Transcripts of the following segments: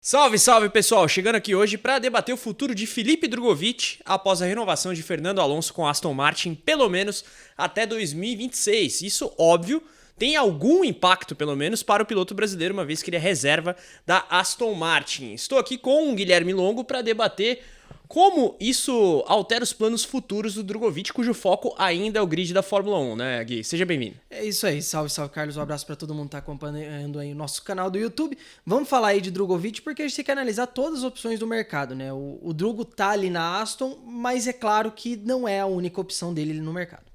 Salve, salve pessoal! Chegando aqui hoje para debater o futuro de Felipe Drugovich após a renovação de Fernando Alonso com Aston Martin, pelo menos até 2026. Isso, óbvio, tem algum impacto, pelo menos, para o piloto brasileiro, uma vez que ele é reserva da Aston Martin. Estou aqui com o Guilherme Longo para debater como isso altera os planos futuros do Drugovich, cujo foco ainda é o grid da Fórmula 1, né, Gui? Seja bem-vindo. É isso aí, salve, salve, Carlos. Um abraço para todo mundo que tá acompanhando aí o nosso canal do YouTube. Vamos falar aí de Drugovich porque a gente tem que analisar todas as opções do mercado, né? O Drugo tá ali na Aston, mas é claro que não é a única opção dele no mercado.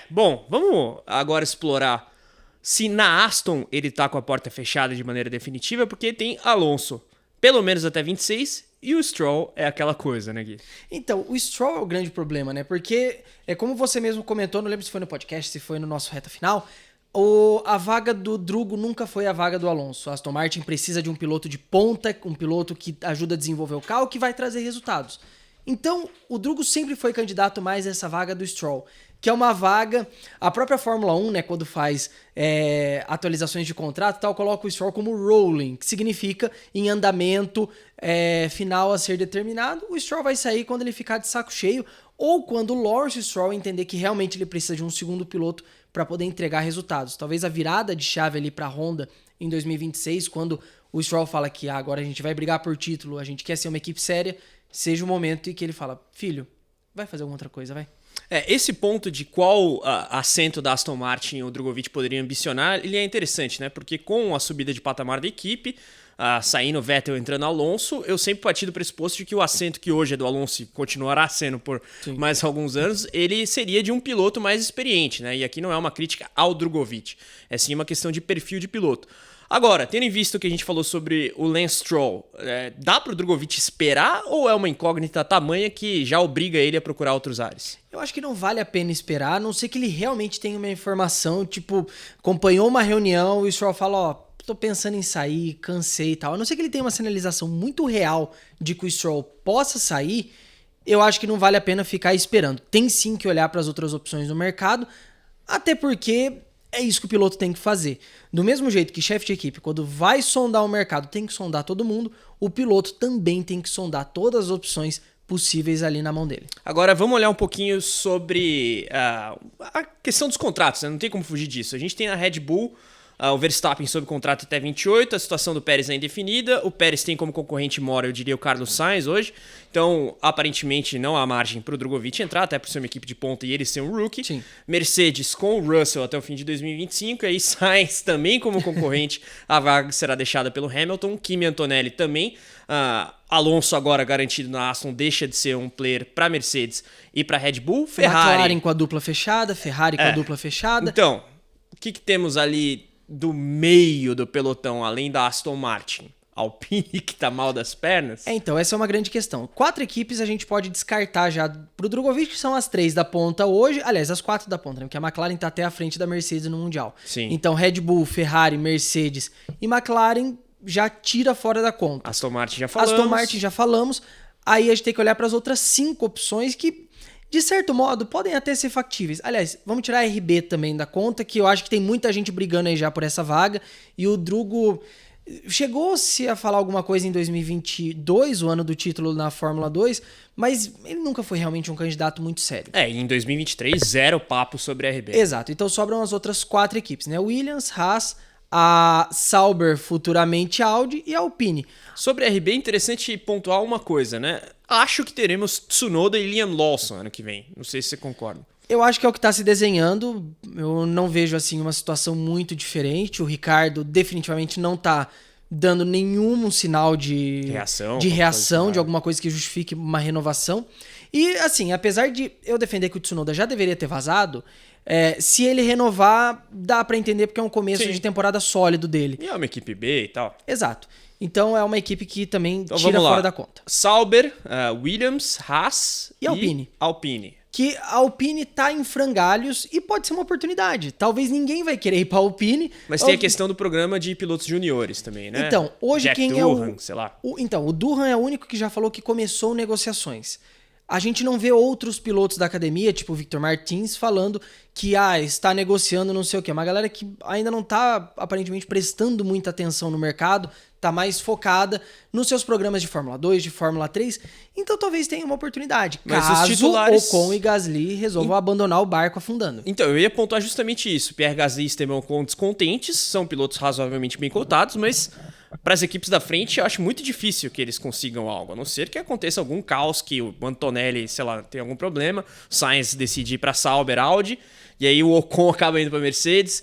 Bom, vamos agora explorar se na Aston ele tá com a porta fechada de maneira definitiva, porque tem Alonso, pelo menos até 26, e o Stroll é aquela coisa, né, Gui? Então, o Stroll é o grande problema, né? Porque, como você mesmo comentou, não lembro se foi no podcast, se foi no nosso reta final, a vaga do Drugo nunca foi a vaga do Alonso. A Aston Martin precisa de um piloto de ponta, um piloto que ajuda a desenvolver o carro, que vai trazer resultados. Então, o Drugo sempre foi candidato mais a essa vaga do Stroll, que é uma vaga... A própria Fórmula 1, né, quando faz atualizações de contrato, tal, coloca o Stroll como rolling, que significa em andamento final a ser determinado. O Stroll vai sair quando ele ficar de saco cheio, ou quando o Lawrence Stroll entender que realmente ele precisa de um segundo piloto para poder entregar resultados. Talvez a virada de chave ali para a Honda em 2026, quando o Stroll fala que agora a gente vai brigar por título, a gente quer ser uma equipe séria, seja o momento em que ele fala, filho, vai fazer alguma outra coisa, vai. Esse ponto de qual assento da Aston Martin o Drugovich poderia ambicionar, ele é interessante, né? Porque com a subida de patamar da equipe, saindo Vettel, entrando Alonso, eu sempre parti do pressuposto de que o assento que hoje é do Alonso e continuará sendo por mais alguns anos, ele seria de um piloto mais experiente, né? E aqui não é uma crítica ao Drugovich, é sim uma questão de perfil de piloto. Agora, tendo em vista o que a gente falou sobre o Lance Stroll, dá pro Drugovich esperar ou é uma incógnita tamanha que já obriga ele a procurar outros ares? Eu acho que não vale a pena esperar, a não ser que ele realmente tenha uma informação, tipo, acompanhou uma reunião e o Stroll fala, tô pensando em sair, cansei e tal. A não ser que ele tenha uma sinalização muito real de que o Stroll possa sair, eu acho que não vale a pena ficar esperando. Tem sim que olhar para as outras opções do mercado, até porque é isso que o piloto tem que fazer. Do mesmo jeito que chefe de equipe, quando vai sondar o mercado, tem que sondar todo mundo, o piloto também tem que sondar todas as opções possíveis ali na mão dele. Agora vamos olhar um pouquinho sobre a questão dos contratos, né? Não tem como fugir disso. A gente tem na Red Bull o Verstappen sob contrato até 28, a situação do Pérez é indefinida, o Pérez tem como concorrente mora, eu diria, o Carlos Sainz hoje, então aparentemente não há margem para o Drugovich entrar, até por ser uma equipe de ponta e ele ser um rookie. Sim. Mercedes com o Russell até o fim de 2025, e aí Sainz também como concorrente, a vaga será deixada pelo Hamilton, Kimi Antonelli também, Alonso agora garantido na Aston deixa de ser um player para Mercedes e para Red Bull, Ferrari... McLaren com a dupla fechada, Ferrari com a dupla fechada. Então, o que temos ali do meio do pelotão, além da Aston Martin? Alpine, que tá mal das pernas? Então, essa é uma grande questão. 4 equipes a gente pode descartar já pro Drugovich, que são as 3 da ponta hoje. Aliás, as 4 da ponta, né? Porque a McLaren tá até à frente da Mercedes no Mundial. Sim. Então, Red Bull, Ferrari, Mercedes e McLaren já tira fora da conta. Aston Martin já falamos. Aston Martin já falamos. Aí a gente tem que olhar para as outras 5 opções que, de certo modo, podem até ser factíveis. Aliás, vamos tirar a RB também da conta, que eu acho que tem muita gente brigando aí já por essa vaga. E o Drugo chegou-se a falar alguma coisa em 2022, o ano do título na Fórmula 2, mas ele nunca foi realmente um candidato muito sério. E em 2023, zero papo sobre a RB. Exato, então sobram as outras 4 equipes, né? Williams, Haas, a Sauber, futuramente Audi e a Alpine. Sobre a RB, é interessante pontuar uma coisa, né? Acho que teremos Tsunoda e Liam Lawson ano que vem. Não sei se você concorda. Eu acho que é o que está se desenhando. Eu não vejo assim uma situação muito diferente. O Ricardo definitivamente não está dando nenhum sinal de reação, de alguma coisa que justifique uma renovação. E assim, apesar de eu defender que o Tsunoda já deveria ter vazado, se ele renovar, dá para entender porque é um começo de temporada sólido dele. E é uma equipe B e tal. Exato. Então é uma equipe que também então, tira fora da conta. Sauber, Williams, Haas e Alpine. Que a Alpine tá em frangalhos e pode ser uma oportunidade. Talvez ninguém vai querer ir pra Alpine. Mas tem a questão do programa de pilotos juniores também, né? Então, hoje Jack quem Durham, é sei lá. o Durham é o único que já falou que começou negociações. a gente não vê outros pilotos da academia, tipo o Victor Martins, falando que está negociando não sei o quê. Uma galera que ainda não está, aparentemente, prestando muita atenção no mercado, está mais focada nos seus programas de Fórmula 2, de Fórmula 3. Então talvez tenha uma oportunidade, mas caso os titulares... Ocon e Gasly resolvam abandonar o barco afundando. Então, eu ia pontuar justamente isso. Pierre Gasly e Esteban Ocon descontentes, são pilotos razoavelmente bem cotados, mas... para as equipes da frente, eu acho muito difícil que eles consigam algo, a não ser que aconteça algum caos, que o Antonelli, sei lá, tem algum problema, Sainz decide ir para Sauber, Audi, e aí o Ocon acaba indo para Mercedes.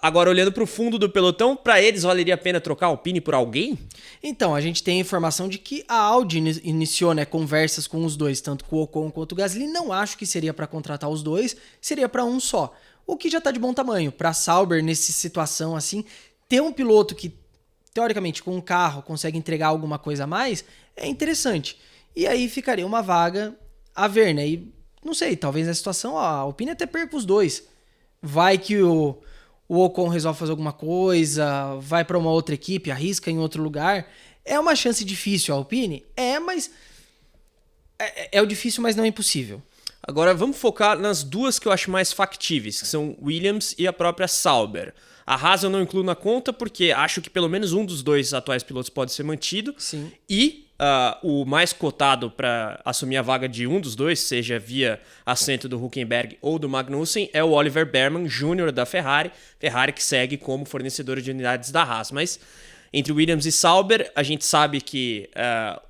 Agora, olhando para o fundo do pelotão, para eles valeria a pena trocar a Alpine por alguém? Então, a gente tem a informação de que a Audi iniciou, né, conversas com os dois, tanto com o Ocon quanto o Gasly. Não acho que seria para contratar os dois, seria para um só, o que já está de bom tamanho. Para Sauber, nessa situação assim, ter um piloto que teoricamente, com um carro, consegue entregar alguma coisa a mais, é interessante. E aí ficaria uma vaga a ver, né? E não sei, talvez na situação a Alpine até perca os dois. Vai que o Ocon resolve fazer alguma coisa, vai para uma outra equipe, arrisca em outro lugar. É uma chance difícil a Alpine? Mas... É o difícil, mas não é impossível. Agora vamos focar nas duas que eu acho mais factíveis, que são Williams e a própria Sauber. A Haas eu não incluo na conta porque acho que pelo menos um dos dois atuais pilotos pode ser mantido. Sim. E o mais cotado para assumir a vaga de um dos dois, seja via assento do Hülkenberg ou do Magnussen, é o Oliver Behrmann Jr. da Ferrari. Ferrari que segue como fornecedora de unidades da Haas. Mas entre Williams e Sauber, a gente sabe que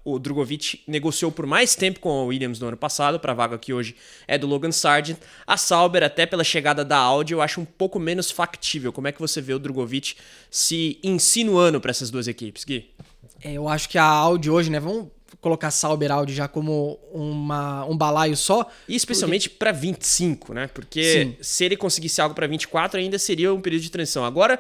o Drugovich negociou por mais tempo com a Williams no ano passado, para a vaga que hoje é do Logan Sargent. A Sauber, até pela chegada da Audi, eu acho um pouco menos factível. Como é que você vê o Drugovich se insinuando para essas duas equipes, Gui? Eu acho que a Audi hoje, né, vamos colocar Sauber Audi já como um balaio só. E especialmente para 25, né? Porque Sim, se ele conseguisse algo para 24, ainda seria um período de transição. Agora...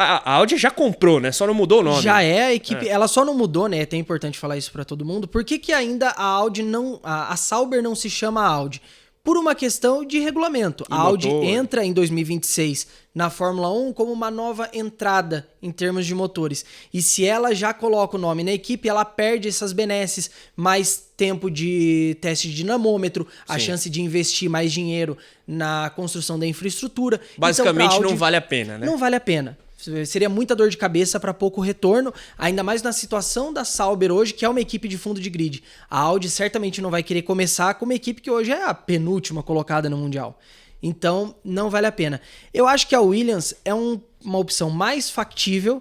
a Audi já comprou, né? Só não mudou o nome. já é a equipe, ela só não mudou, né? É até importante falar isso pra todo mundo. Por que ainda a Audi não, a Sauber não se chama Audi? Por uma questão de regulamento. E a Audi motor. entra em 2026 na Fórmula 1 como uma nova entrada em termos de motores. E se ela já coloca o nome na equipe, ela perde essas benesses, mais tempo de teste de dinamômetro, a Sim. chance de investir mais dinheiro na construção da infraestrutura. Basicamente Então, pra Audi, não vale a pena, né? não vale a pena. Seria muita dor de cabeça para pouco retorno, ainda mais na situação da Sauber hoje, que é uma equipe de fundo de grid. A Audi certamente não vai querer começar com uma equipe que hoje é a penúltima colocada no Mundial. Então, não vale a pena. Eu acho que a Williams é uma opção mais factível,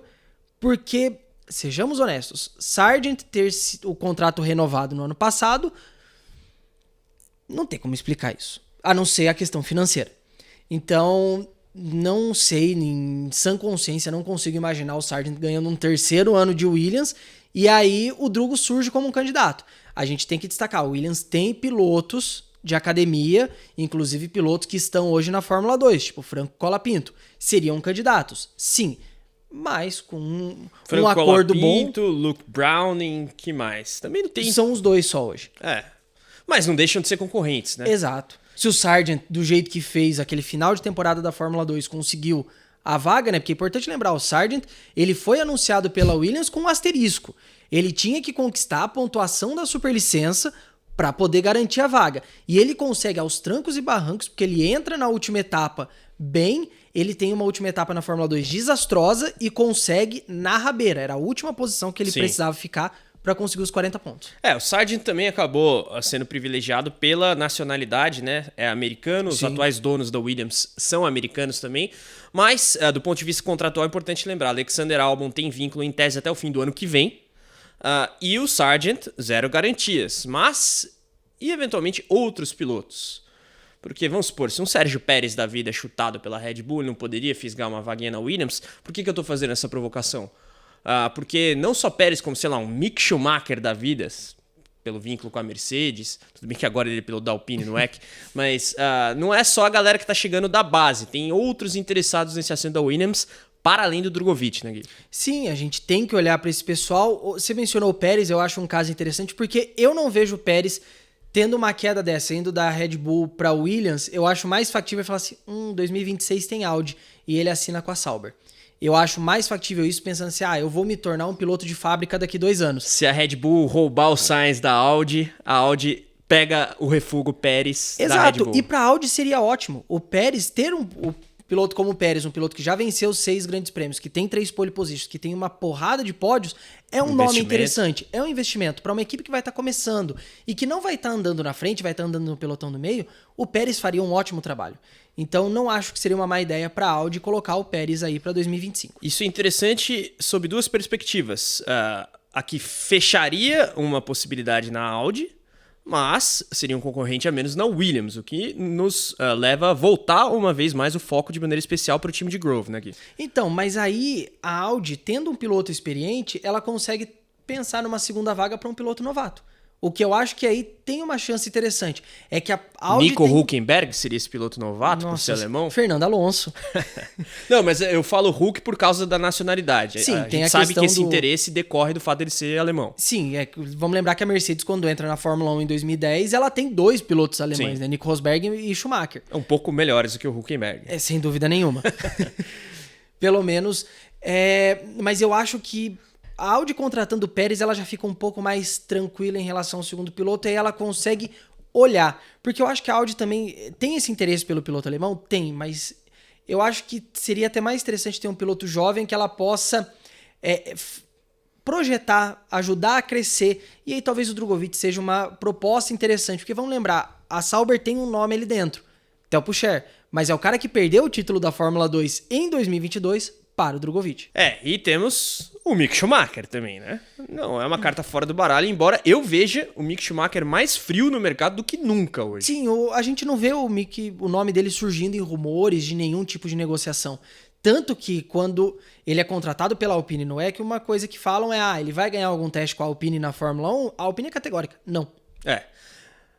porque, sejamos honestos, Sargent ter o contrato renovado no ano passado, não tem como explicar isso, a não ser a questão financeira. Então... não sei, em sã consciência, não consigo imaginar o Sargent ganhando um terceiro ano de Williams e aí o Drugo surge como um candidato. A gente tem que destacar, o Williams tem pilotos de academia, inclusive pilotos que estão hoje na Fórmula 2, tipo Franco Colapinto. Seriam candidatos, sim, mas com um acordo Colapinto, bom. Luke Browning, que mais? Também não tem... São os dois só hoje. Mas não deixam de ser concorrentes, né? Exato. Se o Sargent, do jeito que fez aquele final de temporada da Fórmula 2, conseguiu a vaga, né? Porque é importante lembrar, o Sargent, ele foi anunciado pela Williams com um asterisco. Ele tinha que conquistar a pontuação da superlicença para poder garantir a vaga. E ele consegue aos trancos e barrancos, porque ele entra na última etapa bem, ele tem uma última etapa na Fórmula 2 desastrosa e consegue na rabeira. Era a última posição que ele Sim. precisava ficar para conseguir os 40 pontos. O Sargent também acabou sendo privilegiado pela nacionalidade, né? É americano, os Sim. atuais donos da Williams são americanos também. Mas, do ponto de vista contratual, é importante lembrar, Alexander Albon tem vínculo em tese até o fim do ano que vem. E o Sargent, zero garantias. Mas, e eventualmente outros pilotos? Porque, vamos supor, se um Sérgio Pérez da vida é chutado pela Red Bull, ele não poderia fisgar uma vaguinha na Williams, por que eu tô fazendo essa provocação? Porque não só Pérez, como, sei lá, um Mick Schumacher da vida, pelo vínculo com a Mercedes, tudo bem que agora ele é piloto da Alpine no WEC, mas não é só a galera que tá chegando da base, tem outros interessados nesse assento da Williams, para além do Drugovich, né, Gui? Sim, a gente tem que olhar para esse pessoal. Você mencionou o Pérez, eu acho um caso interessante, porque eu não vejo o Pérez tendo uma queda dessa, indo da Red Bull para Williams. Eu acho mais factível falar assim, 2026 tem Audi, e ele assina com a Sauber. Eu acho mais factível isso pensando assim, eu vou me tornar um piloto de fábrica daqui 2 anos. Se a Red Bull roubar o Sainz da Audi, a Audi pega o refúgio Pérez da Red Exato, Bull. e pra Audi seria ótimo. O Pérez ter o piloto como o Pérez, um piloto que já venceu 6 grandes prêmios, que tem 3 pole positions, que tem uma porrada de pódios, é um nome interessante. É um investimento para uma equipe que vai estar começando e que não vai estar andando na frente, vai estar andando no pelotão do meio. O Pérez faria um ótimo trabalho. Então não acho que seria uma má ideia para a Audi colocar o Pérez aí para 2025. Isso é interessante sob duas perspectivas. A que fecharia uma possibilidade na Audi, mas seria um concorrente a menos na Williams, o que nos leva a voltar uma vez mais o foco de maneira especial para o time de Grove, né, Gui? Então, mas aí a Audi, tendo um piloto experiente, ela consegue pensar numa segunda vaga para um piloto novato. O que eu acho que aí tem uma chance interessante. É que a Audi Nico Hülkenberg seria esse piloto novato, por ser alemão? Fernando Alonso. Não, mas eu falo Hulk por causa da nacionalidade. Sim, a tem gente a sabe questão que esse do... interesse decorre do fato dele ser alemão. Sim, vamos lembrar que a Mercedes, quando entra na Fórmula 1 em 2010, ela tem 2 pilotos alemães, Sim. né? Nico Rosberg e Schumacher. Um pouco melhores do que o Hülkenberg. Sem dúvida nenhuma. Pelo menos. Mas eu acho que a Audi contratando o Pérez, ela já fica um pouco mais tranquila em relação ao segundo piloto, e aí ela consegue olhar. Porque eu acho que a Audi também tem esse interesse pelo piloto alemão? Tem, mas eu acho que seria até mais interessante ter um piloto jovem que ela possa projetar, ajudar a crescer, e aí talvez o Drugovich seja uma proposta interessante, porque vamos lembrar, a Sauber tem um nome ali dentro, Theo Pourchaire, mas é o cara que perdeu o título da Fórmula 2 em 2022 para o Drugovich. E temos o Mick Schumacher também, né? Não é uma carta fora do baralho, embora eu veja o Mick Schumacher mais frio no mercado do que nunca hoje. Sim, a gente não vê o nome dele surgindo em rumores de nenhum tipo de negociação. Tanto que quando ele é contratado pela Alpine no WEC, uma coisa que falam ele vai ganhar algum teste com a Alpine na Fórmula 1? A Alpine é categórica. Não.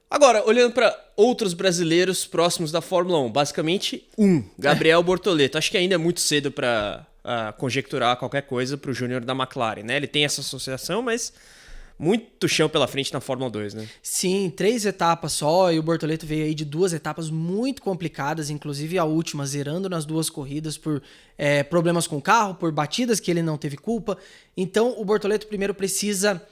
Agora, olhando para outros brasileiros próximos da Fórmula 1, basicamente Gabriel Bortoleto. Acho que ainda é muito cedo para conjecturar qualquer coisa para o Júnior da McLaren, né? Ele tem essa associação, mas muito chão pela frente na Fórmula 2, né? Sim, 3 etapas só, e o Bortoleto veio aí de 2 etapas muito complicadas, inclusive a última, zerando nas 2 corridas por problemas com o carro, por batidas que ele não teve culpa. Então o Bortoleto primeiro precisa...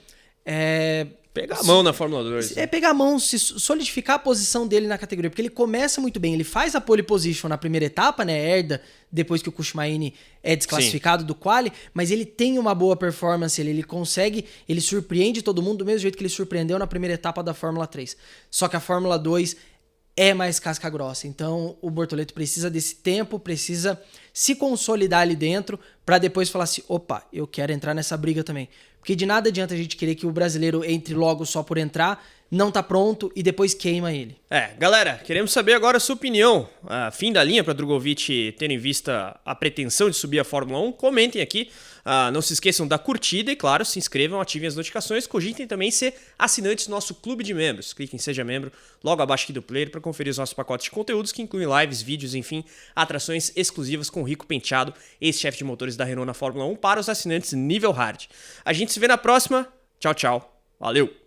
pegar a mão na Fórmula 2. Pegar a mão, se solidificar a posição dele na categoria, porque ele começa muito bem, ele faz a pole position na primeira etapa, né, herda depois que o Kushmaini é desclassificado do quali, mas ele tem uma boa performance, ele consegue, ele surpreende todo mundo do mesmo jeito que ele surpreendeu na primeira etapa da Fórmula 3. Só que a Fórmula 2 é mais casca grossa, então o Bortoleto precisa desse tempo, precisa se consolidar ali dentro para depois falar assim, opa, eu quero entrar nessa briga também. Porque de nada adianta a gente querer que o brasileiro entre logo só por entrar, não tá pronto e depois queima ele. Galera, queremos saber agora a sua opinião. Fim da linha para Drugovich, tendo em vista a pretensão de subir a Fórmula 1. Comentem aqui. Não se esqueçam da curtida e, claro, se inscrevam, ativem as notificações. Cogitem também ser assinantes do nosso clube de membros. Cliquem em Seja Membro logo abaixo aqui do player para conferir os nossos pacotes de conteúdos que incluem lives, vídeos, enfim, atrações exclusivas com o Rico Penteado, ex-chefe de motores da Renault na Fórmula 1 para os assinantes nível hard. A gente se vê na próxima. Tchau, tchau. Valeu!